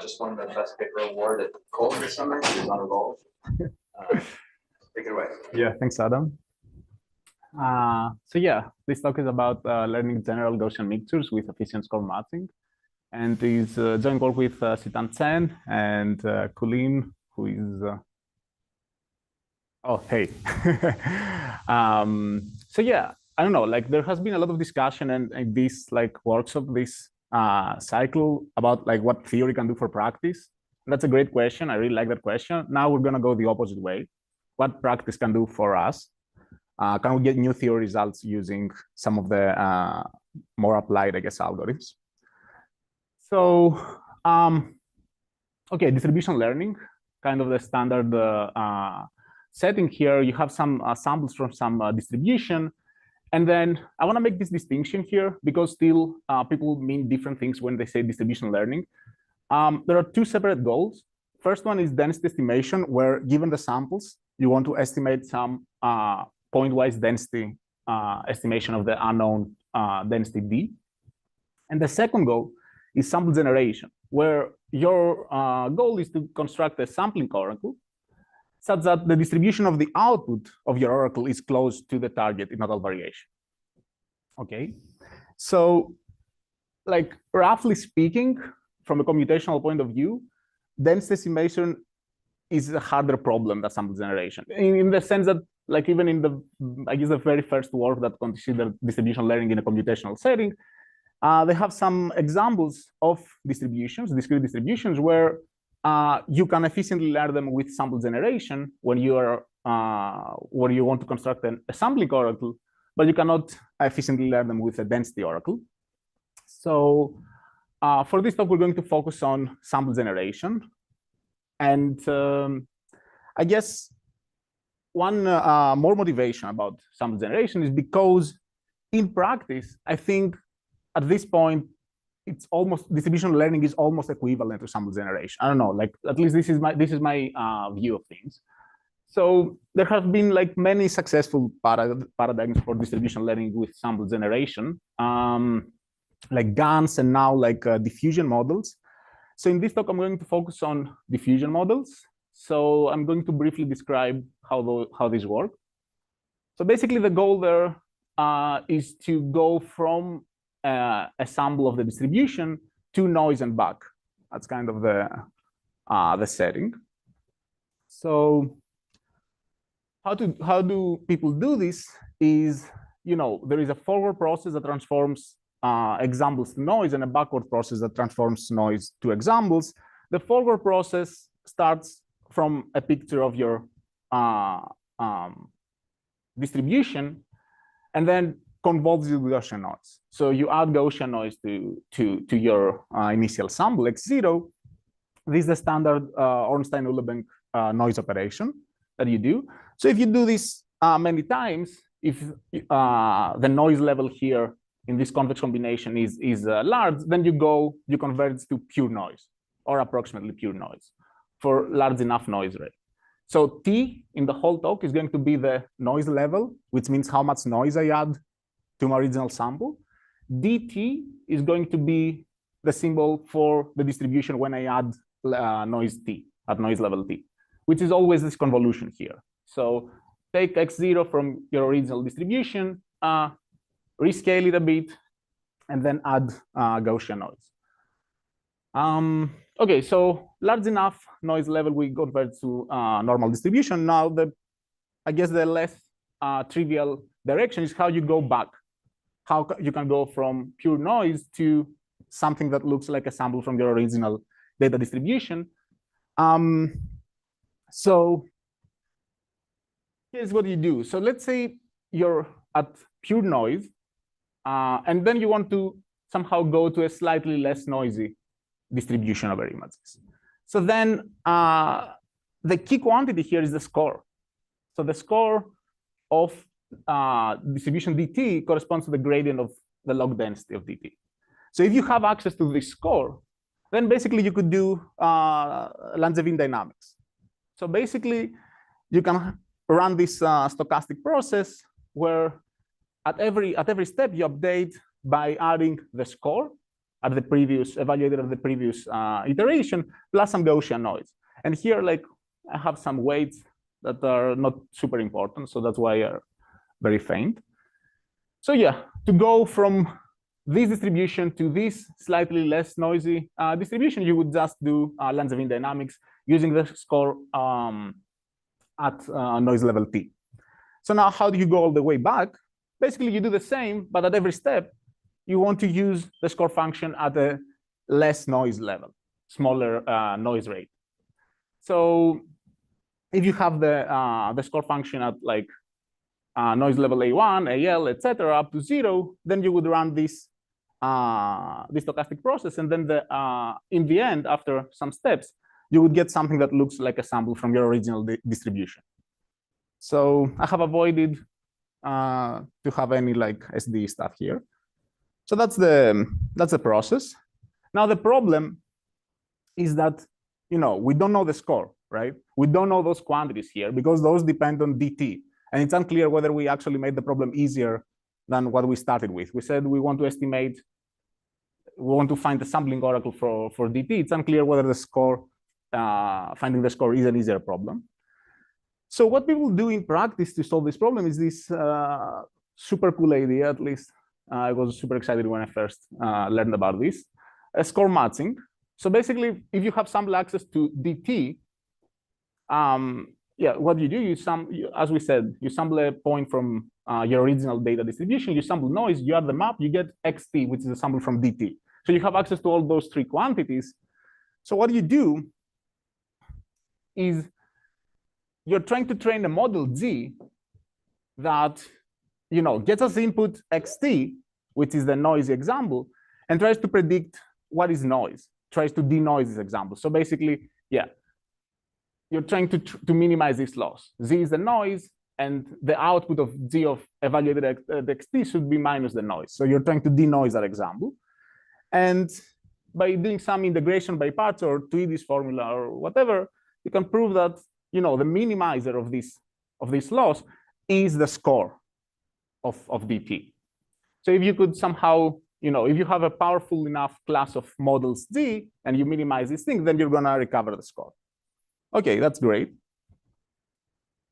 Just won the best paper award at Cole this summer. He was on a roll. Take it away. Yeah, thanks, Adam. So yeah, this talk is about learning general Gaussian mixtures with efficient score matching, and is joint work with Sitan Chen and Colleen, who is oh hey. So yeah, I don't know, like there has been a lot of discussion and this like workshop, this cycle about like what theory can do for practice. That's a great question. I really like that question. Now we're gonna go the opposite way. What practice can do for us? Can we get new theory results using some of the more applied, I guess, algorithms? So, okay, distribution learning, kind of the standard setting here. You have some samples from some distribution. And then I want to make this distinction here because still people mean different things when they say distribution learning. There are two separate goals. First one is density estimation, where given the samples, you want to estimate some pointwise density estimation of the unknown density D. And the second goal is sample generation, where your goal is to construct a sampling oracle such that the distribution of the output of your oracle is close to the target in nodal variation. Okay, so like roughly speaking, from a computational point of view, density estimation is a harder problem than sample generation, in the sense that like even in the, I guess, the very first work that considered distribution learning in a computational setting, they have some examples of distributions, discrete distributions, where you can efficiently learn them with sample generation when you are where you want to construct a sampling oracle, but you cannot efficiently learn them with a density oracle. So for this talk, we're going to focus on sample generation. And I guess one more motivation about sample generation is because in practice, I think at this point, it's almost, distribution learning is almost equivalent to sample generation. I don't know, like at least this is my view of things. So there have been like many successful paradigms for distribution learning with sample generation, like GANs and now like diffusion models. So in this talk, I'm going to focus on diffusion models. So I'm going to briefly describe how these work. So basically the goal there is to go from a sample of the distribution to noise and back. That's kind of the setting. So how do people do this is, you know, there is a forward process that transforms examples to noise and a backward process that transforms noise to examples. The forward process starts from a picture of your distribution and then convolves with Gaussian noise. So you add Gaussian noise to your initial sample, x0. This is the standard Ornstein-Uhlenbeck noise operation that you do. So if you do this many times, if the noise level here in this convex combination is large, then you converge to pure noise or approximately pure noise for large enough noise rate. So T in the whole talk is going to be the noise level, which means how much noise I add to my original sample. dt is going to be the symbol for the distribution when I add noise t, at noise level t, which is always this convolution here. So take x0 from your original distribution, rescale it a bit, and then add Gaussian noise. Okay, so large enough noise level, we convert to normal distribution. Now, I guess the less trivial direction is how you go back. How you can go from pure noise to something that looks like a sample from your original data distribution. So here's what you do. So let's say you're at pure noise, and then you want to somehow go to a slightly less noisy distribution over images. So then the key quantity here is the score. So the score of distribution dt corresponds to the gradient of the log density of dt. So if you have access to this score, then basically you could do Langevin dynamics. So basically you can run this stochastic process where at every step you update by adding the score at the previous, evaluated at the previous iteration, plus some Gaussian noise. And here, like, I have some weights that are not super important, so that's why they're very faint. So yeah, to go from this distribution to this slightly less noisy distribution, you would just do Langevin dynamics using the score at noise level T. So now how do you go all the way back? Basically, you do the same, but at every step, you want to use the score function at a less noise level, smaller noise rate. So if you have the score function at like noise level A1, AL, etc., up to 0, then you would run this stochastic process, and then in the end, after some steps, you would get something that looks like a sample from your original distribution. So I have avoided to have any like SD stuff here. So that's the process. Now the problem is that we don't know the score, right? We don't know those quantities here because those depend on dt, and it's unclear whether we actually made the problem easier than what we started with. We said we want to estimate, we want to find the sampling oracle for dt. It's unclear whether the score, finding the score is an easier problem. So what people do in practice to solve this problem is this super cool idea, at least I was super excited when I first learned about this, score matching. So basically, if you have sample access to dt, yeah, what you do, as we said, you sample a point from your original data distribution, you sample noise, you add the map, you get xt, which is a sample from dt. So you have access to all those three quantities. So what you do is you're trying to train a model G that gets as input xt, which is the noisy example, and tries to predict what is noise, tries to denoise this example. So basically, yeah, you're trying to minimize this loss. Z is the noise, and the output of G of evaluated xt should be minus the noise. So you're trying to denoise that example. And by doing some integration by parts or Tweedy's formula or whatever, you can prove that the minimizer of this loss is the score of dt. So if you could somehow, if you have a powerful enough class of models G and you minimize this thing, then you're gonna recover the score. Okay, that's great.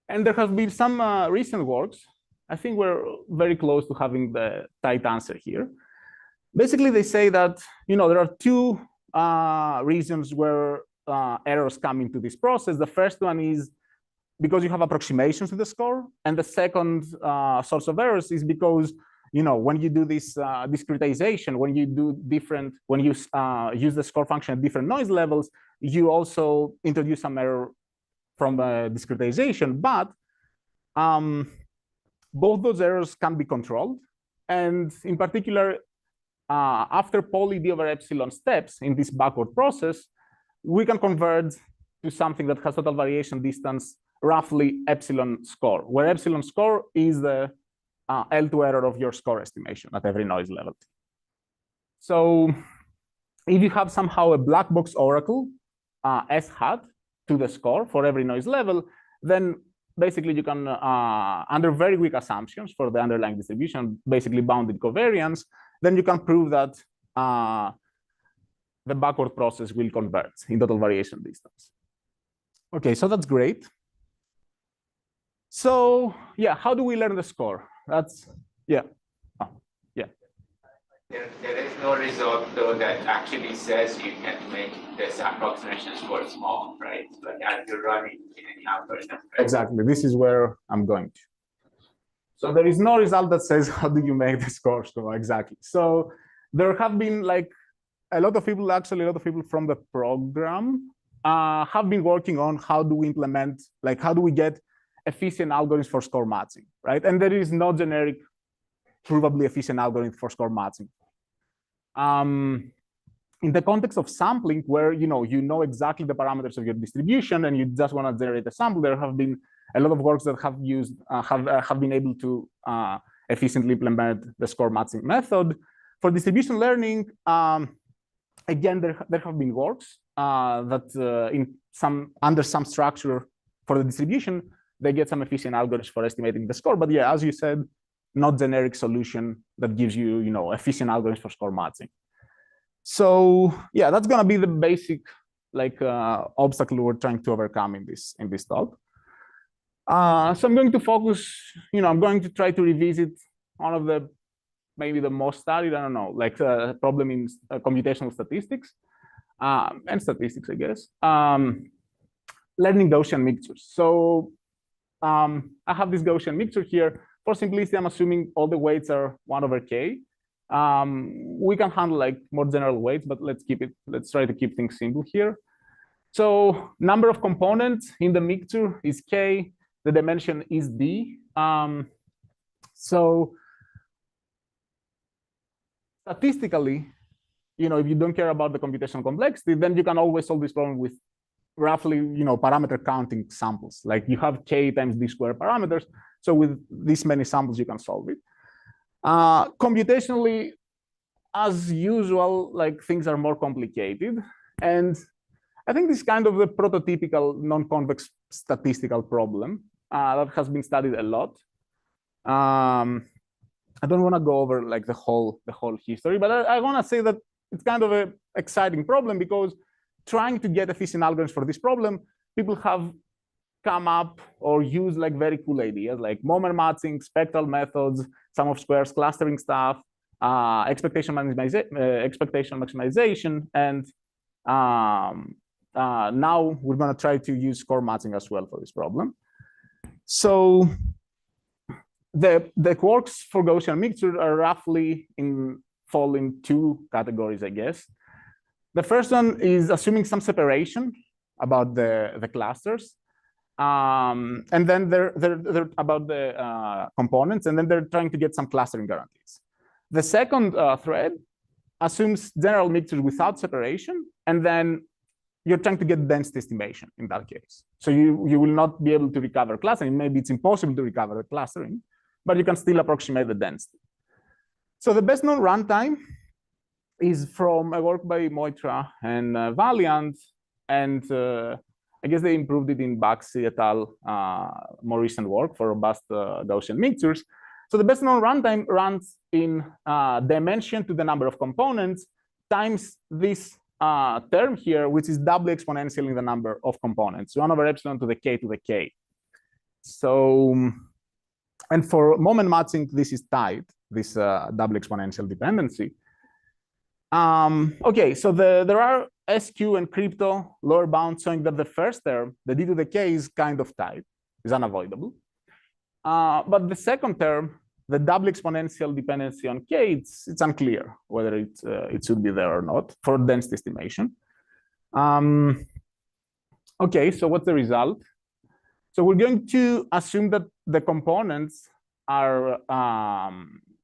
And there have been some recent works. I think we're very close to having the tight answer here. Basically, they say that there are two reasons where errors come into this process. The first one is because you have approximations to the score, and the second source of errors is because when you do this discretization, when you use the score function at different noise levels, you also introduce some error from discretization. But both those errors can be controlled, and in particular, after poly d over epsilon steps in this backward process, we can converge to something that has total variation distance roughly epsilon score, where epsilon score is the L2 error of your score estimation at every noise level. So if you have somehow a black box oracle, S hat, to the score for every noise level, then basically you can, under very weak assumptions for the underlying distribution, basically bounded covariance, then you can prove that the backward process will converge in total variation distance. Okay, so that's great. So yeah, how do we learn the score? That's, yeah. Oh, yeah. There is no result though that actually says you can make this approximation score small, right? Like as you're running in any algorithm. Right? Exactly. This is where I'm going to. So there is no result that says how do you make the score small exactly. So there have been like a lot of people, actually a lot of people from the program have been working on how do we implement, like how do we get efficient algorithms for score matching, right? And there is no generic, provably efficient algorithm for score matching. In the context of sampling, where you know exactly the parameters of your distribution and you just want to generate a sample, there have been a lot of works that have used have been able to efficiently implement the score matching method. For distribution learning, again, there have been works that under some structure for the distribution, they get some efficient algorithms for estimating the score. But yeah, as you said, not generic solution that gives you efficient algorithms for score matching. So yeah, that's gonna be the basic like obstacle we're trying to overcome in this talk. So I'm going to focus, I'm going to try to revisit one of the maybe the most studied, I don't know, like problem in computational statistics and statistics, I guess. Learning Gaussian mixtures. So I have this Gaussian mixture here. For simplicity, I'm assuming all the weights are 1 over k. We can handle like more general weights, but let's try to keep things simple here. So number of components in the mixture is k. The dimension is d. So statistically, if you don't care about the computational complexity, then you can always solve this problem with roughly, parameter counting samples. Like you have k times d squared parameters. So with this many samples, you can solve it. Computationally, as usual, like things are more complicated. And I think this is kind of the prototypical non-convex statistical problem that has been studied a lot. I don't want to go over like the whole history, but I want to say that it's kind of an exciting problem because trying to get efficient algorithms for this problem, people have come up or used like very cool ideas like moment matching, spectral methods, sum of squares, clustering stuff, expectation maximization, and now we're going to try to use score matching as well for this problem. So the quarks for Gaussian mixture are roughly fall in 2 categories, I guess. The first one is assuming some separation about the clusters, and then they're about the components, and then they're trying to get some clustering guarantees. The second thread assumes general mixtures without separation, and then you're trying to get density estimation in that case. So you will not be able to recover clustering. Maybe it's impossible to recover the clustering, but you can still approximate the density. So the best known runtime is from a work by Moitra and Valiant, and I guess they improved it in Baxi et al. More recent work for robust Gaussian mixtures. So the best known runtime runs in dimension to the number of components times this term here, which is doubly exponential in the number of components, 1 over epsilon to the k. So, and for moment matching, this is tight, this double exponential dependency. Okay, so there are SQ and crypto lower bounds showing that the first term, the d to the k, is kind of tight, is unavoidable. But the second term, the double exponential dependency on k, it's unclear whether it should be there or not for density estimation. Okay, so what's the result? So we're going to assume that the components are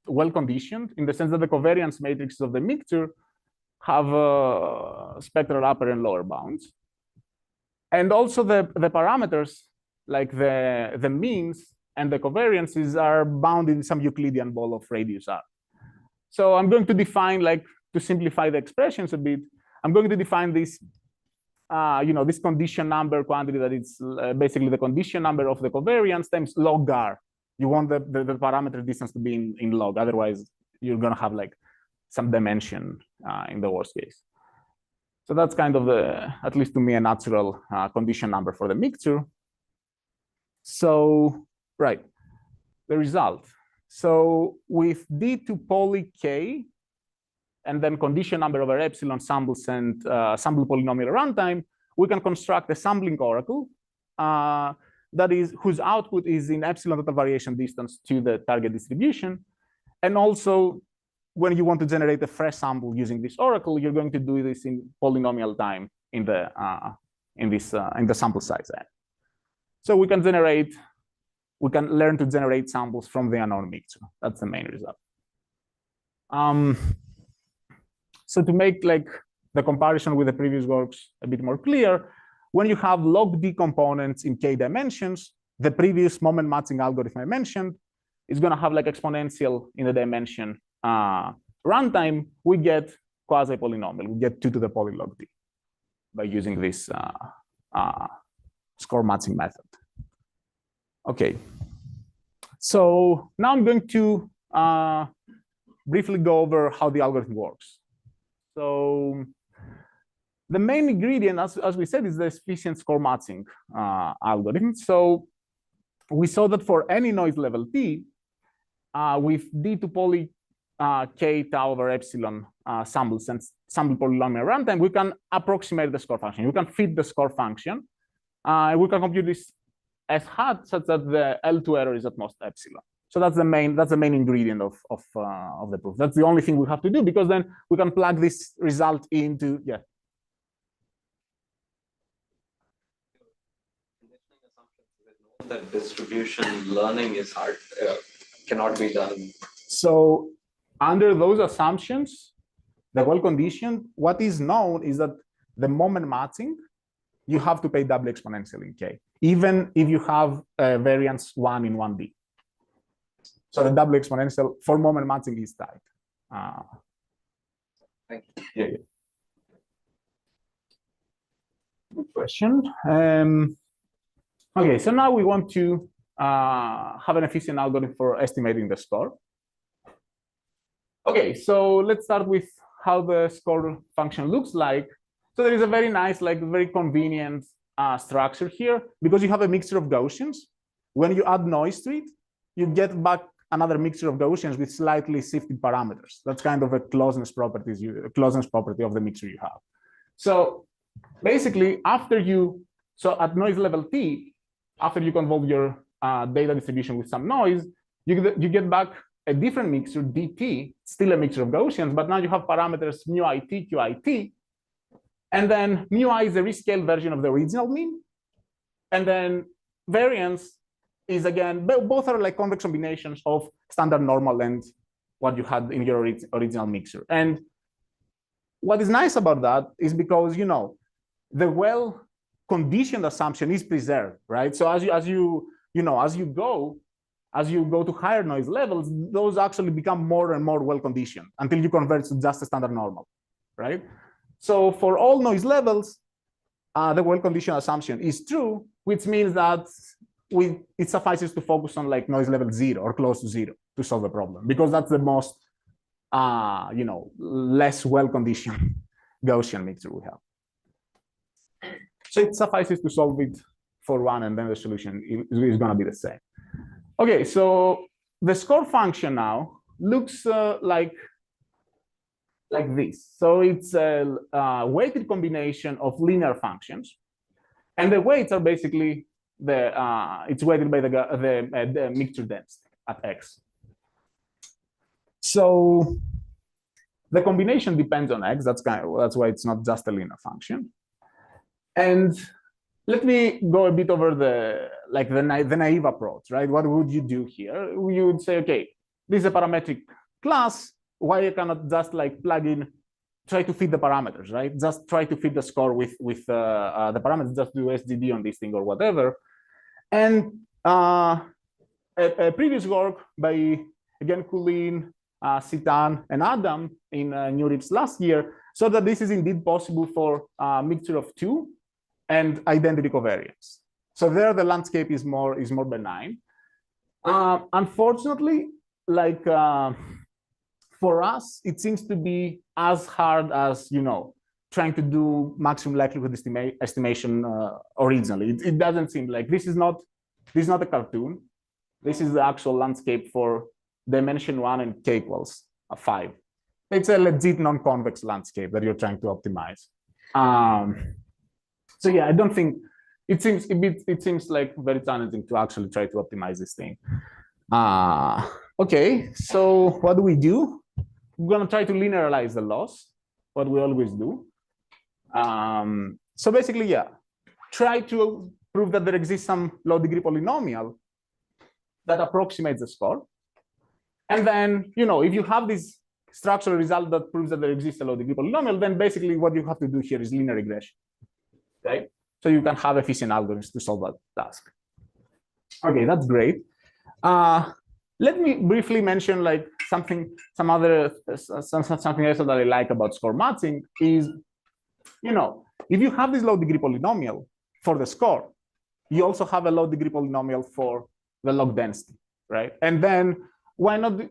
well conditioned in the sense that the covariance matrices of the mixture have spectral upper and lower bounds. And also the parameters, like the means and the covariances, are bound in some Euclidean ball of radius r. So I'm going to define, like, to simplify the expressions a bit, I'm going to define this, this condition number quantity that is basically the condition number of the covariance times log r. You want the parameter distance to be in log, otherwise you're going to have like some dimension in the worst case. So that's kind of at least to me, a natural condition number for the mixture. So, right, the result. So with d to poly k, and then condition number over epsilon samples and sample polynomial runtime, we can construct a sampling oracle whose output is in epsilon total variation distance to the target distribution. And also, when you want to generate a fresh sample using this oracle, you're going to do this in polynomial time in the sample size n. So we can learn to generate samples from the unknown mixture. That's the main result. So to make like the comparison with the previous works a bit more clear, when you have log d components in k dimensions, the previous moment matching algorithm I mentioned is going to have like exponential in the dimension runtime. We get quasi-polynomial. We get 2 to the poly log d by using this score matching method. Okay, so now I'm going to briefly go over how the algorithm works. So the main ingredient, as we said, is the efficient score matching algorithm. So we saw that for any noise level t, with d to poly k tau over epsilon samples and sample polynomial runtime, we can approximate the score function. We can fit the score function. We can compute this S hat such that the L2 error is at most epsilon. So that's the main ingredient of the proof. That's the only thing we have to do, because then we can plug this result into that distribution learning is hard, cannot be done. So under those assumptions, the well-conditioned, what is known is that the moment matching, you have to pay double exponential in k, even if you have a variance 1 in 1D. So the double exponential for moment matching is tight. Thank you. Yeah. Good question. Okay, so now we want to have an efficient algorithm for estimating the score. Okay, so let's start with how the score function looks like. So there is a very nice, very convenient structure here, because you have a mixture of Gaussians. When you add noise to it, you get back another mixture of Gaussians with slightly shifted parameters. That's kind of a closeness property of the mixture you have. So basically, so at noise level t, after you convolve your data distribution with some noise, you get back a different mixture, dt, still a mixture of Gaussians, but now you have parameters mu it, q it, and then mu I is a rescaled version of the original mean, and then variance is, again, both are like convex combinations of standard normal and what you had in your original mixture. And what is nice about that is because, the well-conditioned assumption is preserved, right? So as you go to higher noise levels, those actually become more and more well-conditioned until you convert to just a standard normal, right? So for all noise levels, the well-conditioned assumption is true, which means that it suffices to focus on like noise level 0 or close to 0 to solve the problem, because that's the most, less well-conditioned Gaussian mixture we have. So it suffices to solve it for one, and then the solution is going to be the same. Okay, so the score function now looks like this. So it's a weighted combination of linear functions, and the weights are basically it's weighted by the mixture density at x. So the combination depends on x. That's why it's not just a linear function. And let me go a bit over the naive approach, right? What would you do here? You would say, okay, this is a parametric class. Why I cannot just plug in, try to fit the parameters, right? Just try to fit the score with the parameters, just do SGD on this thing or whatever. And a previous work by, again, Kulin, Sitan, and Adam in New Rips last year, so that this is indeed possible for a mixture of two and identity covariance. So there the landscape is more benign. Unfortunately, for us, it seems to be as hard as trying to do maximum likelihood estimation originally. It doesn't seem like this is not a cartoon. This is the actual landscape for dimension 1 and k equals 5. It's a legit non-convex landscape that you're trying to optimize. So yeah, I don't think it seems like very challenging to actually try to optimize this thing. Okay, so what do? We're going to try to linearize the loss, what we always do. So basically, yeah, try to prove that there exists some low-degree polynomial that approximates the score. And then, if you have this structural result that proves that there exists a low-degree polynomial, then basically what you have to do here is linear regression, right? So you can have efficient algorithms to solve that task. Okay, that's great. Let me briefly mention something else that I like about score matching is, if you have this low-degree polynomial for the score, you also have a low-degree polynomial for the log density, right? And then why not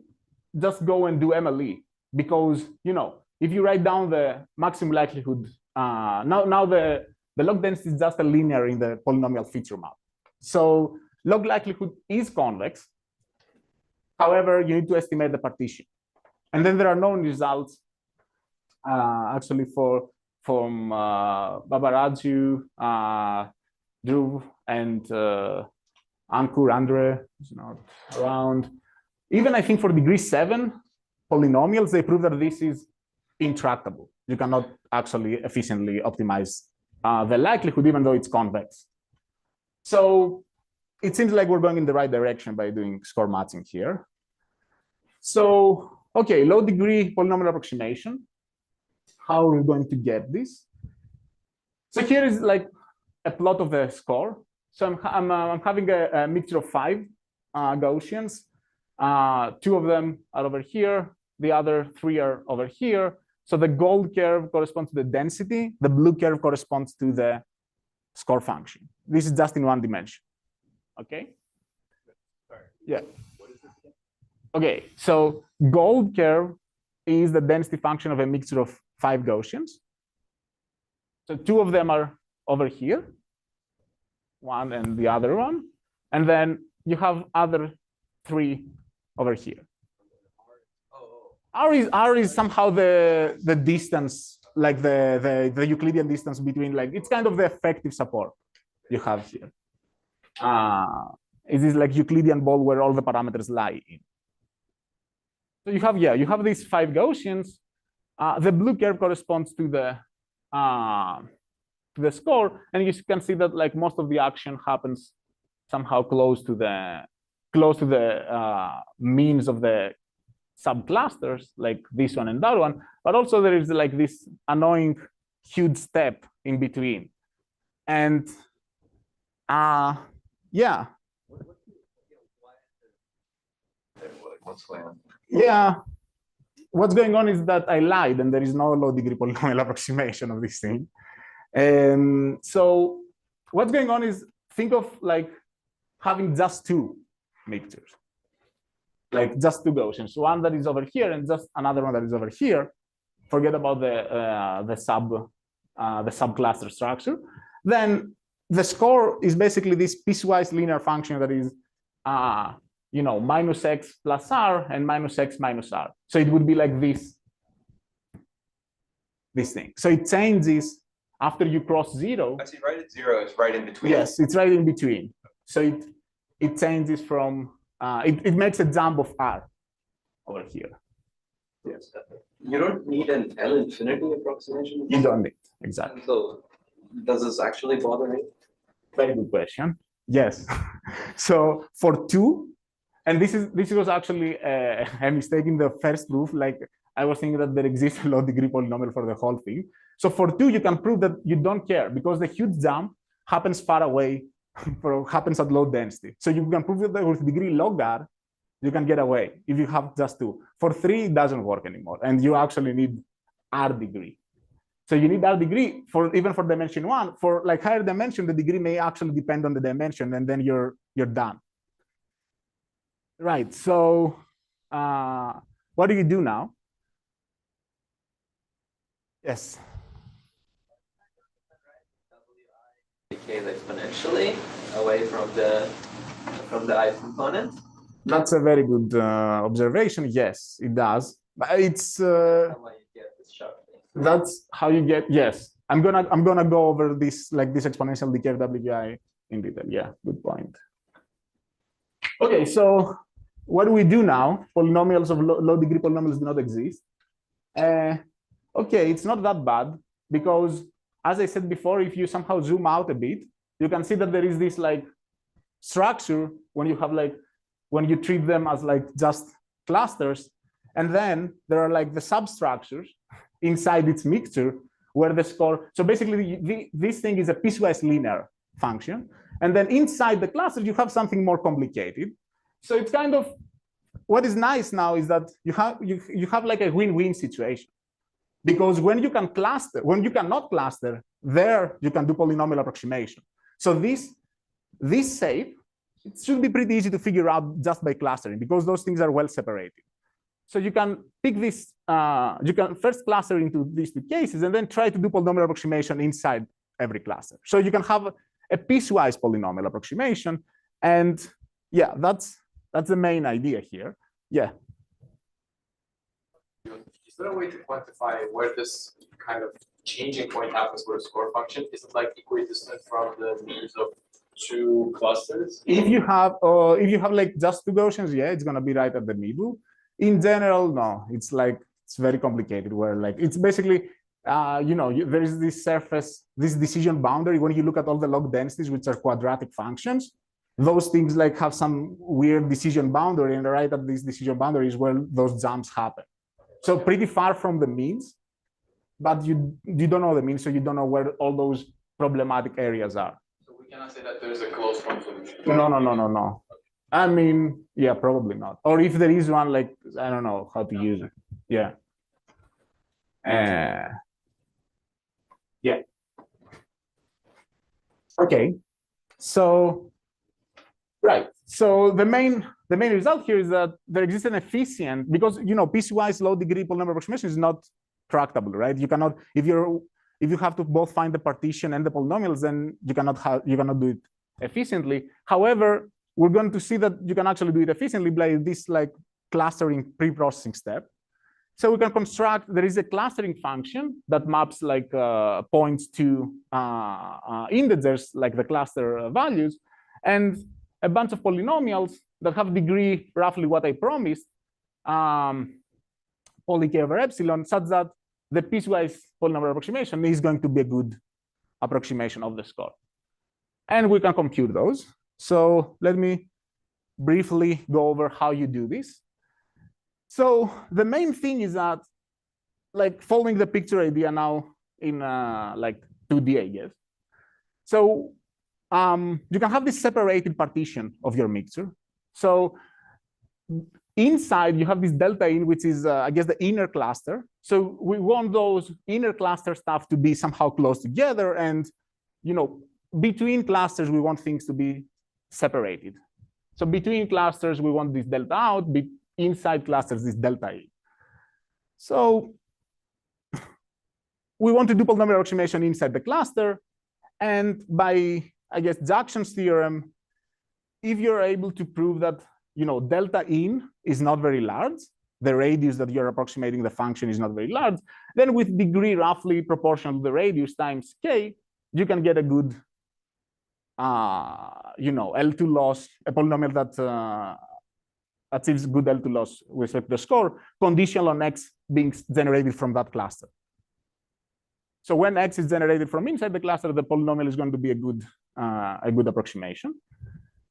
just go and do MLE? Because, if you write down the maximum likelihood, now the log density is just a linear in the polynomial feature map. So log likelihood is convex. However, you need to estimate the partition. And then there are known results actually from Babaraju, Dhruv, and Ankur Andre is not around. Even I think for degree 7 polynomials, they prove that this is intractable. You cannot actually efficiently optimize the likelihood, even though it's convex. So it seems like we're going in the right direction by doing score matching here. So, okay, low degree polynomial approximation. How are we going to get this? So here is like a plot of the score. So I'm having a mixture of 5 Gaussians. 2 of them are over here. The other 3 are over here. So the gold curve corresponds to the density. The blue curve corresponds to the score function. This is just in 1 dimension. Okay? Yeah. Okay, so gold curve is the density function of a mixture of 5 Gaussians. So 2 of them are over here, 1 and the other one. And then you have other 3 over here. R is somehow the distance, like the Euclidean distance between, like, it's kind of the effective support you have here. It is like Euclidean ball where all the parameters lie in. So you have, yeah, you have these 5 Gaussians. The blue curve corresponds to the score, and you can see that like most of the action happens somehow close to the means of the subclusters, like this one and that one. But also there is like this annoying huge step in between, and yeah. What's going on? Yeah, what's going on is that I lied, and there is no low degree polynomial approximation of this thing. So what's going on is, think of like having just 2 mixtures, like just 2 Gaussians, one that is over here and just another one that is over here. Forget about the subcluster structure. Then the score is basically this piecewise linear function that is you know, minus x plus r and minus x minus r. So it would be like this thing. So it changes after you cross 0. I see, right at 0 is right in between. Yes, it's right in between. So it changes from, it makes a jump of r over here. Yes. You don't need an L infinity approximation? You don't need, exactly. So does this actually bother me? Very good question. Yes. So for 2, and this was actually a mistake in the first proof. Like I was thinking that there exists a low degree polynomial for the whole thing. So for 2, you can prove that you don't care because the huge jump happens far away, happens at low density. So you can prove that with degree log r, you can get away if you have just 2. For 3, it doesn't work anymore, and you actually need r degree. So you need r degree for even for dimension 1. For like higher dimension, the degree may actually depend on the dimension, and then you're done. Right. So what do you do now? Yes. Decays exponentially away from the I component. That's a very good observation. Yes, it does. But it's that's how you get. Yes, I'm gonna go over this, like this exponential decay of WI in detail. Yeah, good point. Okay, so what do we do now? Polynomials of low degree polynomials do not exist. Okay, it's not that bad because, as I said before, if you somehow zoom out a bit, you can see that there is this like structure when you have like, when you treat them as like just clusters, and then there are like the substructures inside its mixture where the score. So basically, this thing is a piecewise linear function, and then inside the cluster you have something more complicated. So it's kind of, what is nice now is that you have like a win-win situation, because when you can cluster, when you cannot cluster, there you can do polynomial approximation. So this shape, it should be pretty easy to figure out just by clustering because those things are well separated. So you can pick this, you can first cluster into these two cases and then try to do polynomial approximation inside every cluster. So you can have a piecewise polynomial approximation. And yeah, that's the main idea here. Yeah. Is there a way to quantify where this kind of changing point happens for a score function? Is it like equidistant from the means of two clusters? If you have like just two Gaussians, yeah, it's gonna be right at the middle. In general, no, it's very complicated where like it's basically there is this surface, this decision boundary. When you look at all the log densities, which are quadratic functions, those things like have some weird decision boundary, and right at this decision boundary is where those jumps happen. So pretty far from the means, but you don't know the means, so you don't know where all those problematic areas are. So we cannot say that there's a closed form solution. No. I mean, yeah, probably not. Or if there is one, like I don't know how to use it. Yeah. Yeah. Okay. So, right. So the main result here is that there exists an efficient, because piecewise low degree polynomial approximation is not tractable, right? You cannot, if you have to both find the partition and the polynomials, then you cannot do it efficiently. However, we're going to see that you can actually do it efficiently by this like clustering pre-processing step. So we can construct, there is a clustering function that maps like points to integers, like the cluster values, and a bunch of polynomials that have degree roughly what I promised, poly k over epsilon, such that the piecewise polynomial approximation is going to be a good approximation of the score. And we can compute those. So let me briefly go over how you do this. So the main thing is that, like following the picture idea now in like 2D, I guess. So you can have this separated partition of your mixture. So inside you have this delta in, which is I guess the inner cluster. So we want those inner cluster stuff to be somehow close together, and between clusters we want things to be separated. So between clusters we want this delta out, inside clusters this delta in. So we want to do polynomial approximation inside the cluster, and by I guess Jackson's theorem, if you're able to prove that delta in is not very large, the radius that you're approximating the function is not very large, then with degree roughly proportional to the radius times k, you can get a good L2 loss, a polynomial that achieves good L2 loss with respect to the score, conditional on x being generated from that cluster. So when x is generated from inside the cluster, the polynomial is going to be a good approximation.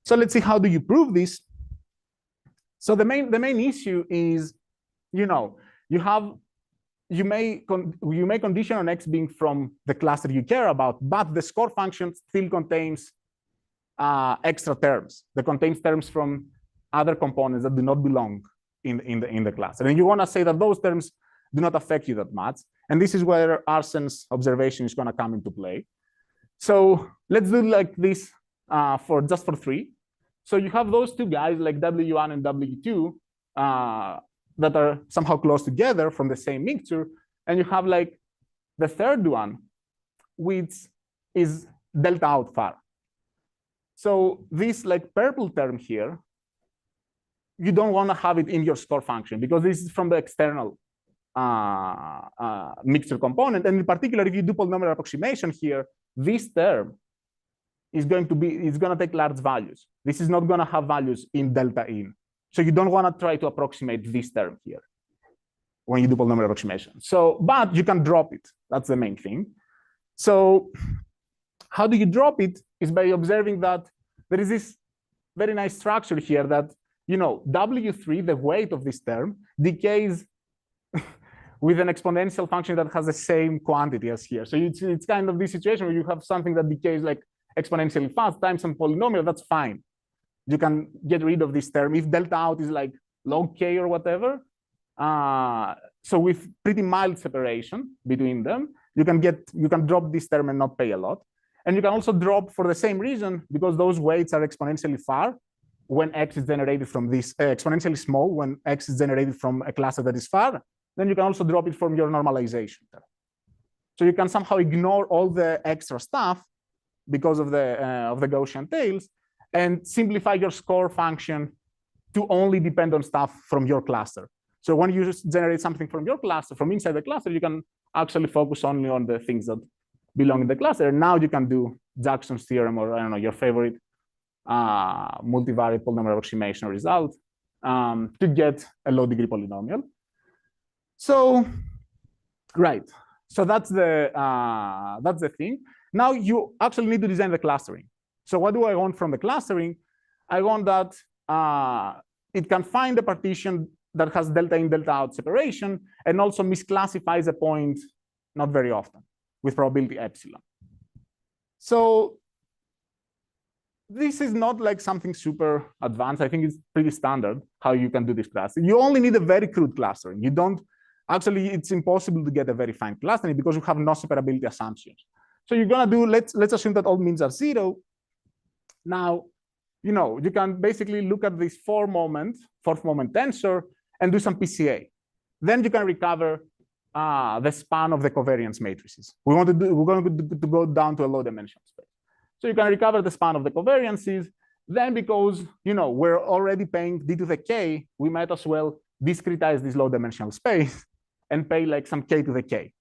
So let's see, how do you prove this? So the main issue is, you may condition on x being from the cluster you care about, but the score function still contains extra terms. That contains terms from other components that do not belong in the cluster. And you want to say that those terms do not affect you that much. And this is where Arsen's observation is going to come into play. So let's do like this just for 3. So you have those two guys like W1 and W2 that are somehow close together from the same mixture. And you have like the third one, which is delta out far. So this like purple term here, you don't want to have it in your score function because this is from the external mixture component. And in particular, if you do polynomial approximation here, this term is going to take large values. This is not going to have values in delta in. So you don't want to try to approximate this term here when you do polynomial approximation. So, but you can drop it. That's the main thing. So how do you drop it? Is by observing that there is this very nice structure here that, W3, the weight of this term, decays with an exponential function that has the same quantity as here. So it's kind of this situation where you have something that decays like exponentially fast times some polynomial. That's fine. You can get rid of this term if delta out is like log k or whatever. So with pretty mild separation between them, you can drop this term and not pay a lot. And you can also drop for the same reason, because those weights are exponentially far. when x is generated from this exponentially small, when x is generated from a cluster that is far, then you can also drop it from your normalization term. So you can somehow ignore all the extra stuff because of the Gaussian tails and simplify your score function to only depend on stuff from your cluster. So when you just generate something from your cluster, from inside the cluster, you can actually focus only on the things that belong in the cluster. And now you can do Jackson's theorem, or I don't know, your favorite multivariate polynomial approximation result to get a low degree polynomial. So, right. So that's the thing. Now you actually need to design the clustering. So what do I want from the clustering? I want that it can find a partition that has delta in, delta out separation, and also misclassifies a point not very often with probability epsilon. So this is not like something super advanced. I think it's pretty standard how you can do this clustering. You only need a very crude clustering. You don't, actually, it's impossible to get a very fine clustering because you have no separability assumptions. So you're gonna do, let's assume that all means are 0. Now, you know, you can basically look at this fourth moment tensor and do some PCA. Then you can recover the span of the covariance matrices. We're going to go down to a low dimensional space. So you can recover the span of the covariances. Then because, you know, we're already paying d to the k, we might as well discretize this low dimensional space and pay like some k to the k.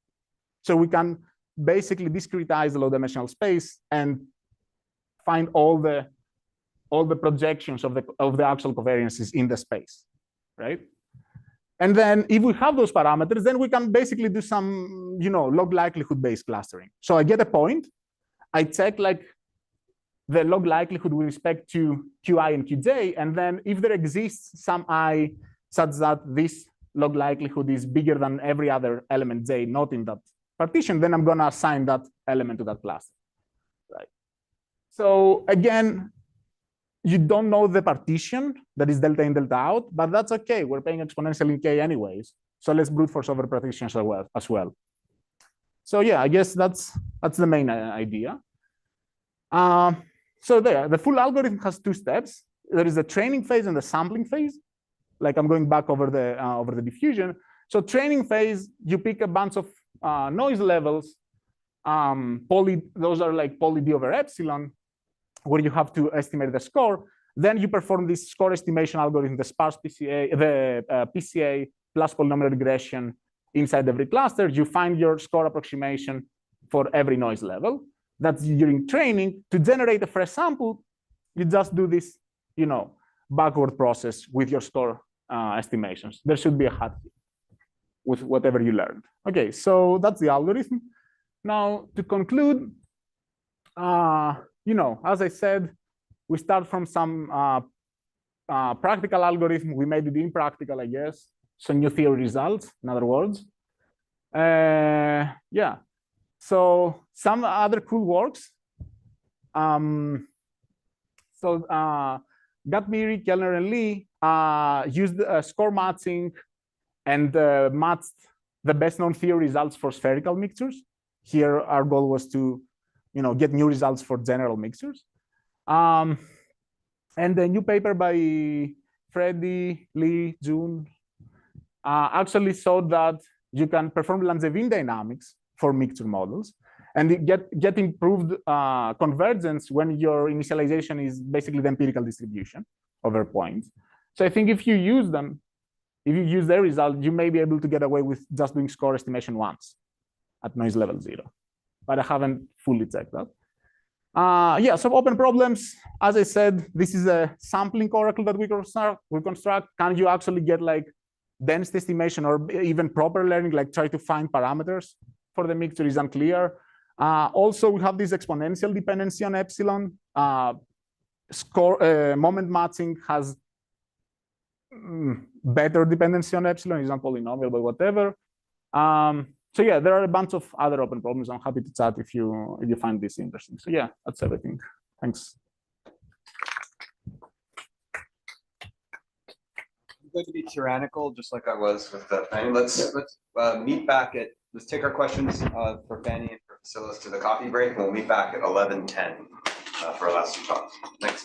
So we can basically discretize the low dimensional space and find all the projections of the actual covariances in the space, right? And then if we have those parameters, then we can basically do some, you know, log likelihood based clustering. So I get a point, I check like the log likelihood with respect to qi and qj, and then if there exists some I such that this log likelihood is bigger than every other element j not in that partition, then I'm gonna assign that element to that cluster, right? So again, you don't know the partition that is delta in, delta out, but that's okay. We're paying exponential in k anyways. So let's brute force over partitions as well. So yeah, I guess that's the main idea. So there, the full algorithm has 2 steps. There is the training phase and the sampling phase. Like I'm going back over the diffusion. So training phase, you pick a bunch of noise levels. Those are like poly d over epsilon, where you have to estimate the score. Then you perform this score estimation algorithm, the sparse PCA, the PCA plus polynomial regression inside every cluster. You find your score approximation for every noise level. That's during training. To generate a fresh sample, you just do this, you know, backward process with your score estimations. There should be a hat with whatever you learned. Okay, so that's the algorithm. Now to conclude, you know, as I said, we start from some practical algorithm. We made it impractical, I guess. So new theory results, in other words. Yeah. So some other cool works. Gatmiri, Kellner, and Lee used score matching and matched the best known theory results for spherical mixtures. Here, our goal was to, you know, get new results for general mixtures. And the new paper by Freddie, Lee, June actually showed that you can perform Langevin dynamics for mixture models and get improved convergence when your initialization is basically the empirical distribution over points. So I think if you use them, if you use their result, you may be able to get away with just doing score estimation once at noise level 0. But I haven't fully checked that. Yeah, so open problems. As I said, this is a sampling oracle that we construct. Can you actually get like density estimation or even proper learning, like try to find parameters for the mixture is unclear. Also, we have this exponential dependency on epsilon. Moment matching has better dependency on epsilon. It's not polynomial, but whatever. So yeah, there are a bunch of other open problems. I'm happy to chat if you find this interesting. So yeah, that's everything. Thanks. I'm going to be tyrannical, just like I was with the thing. Let's meet back at. Let's take our questions for Fanny and for Vasilis to the coffee break, and we'll meet back at 11:10 for our last two talks. Thanks.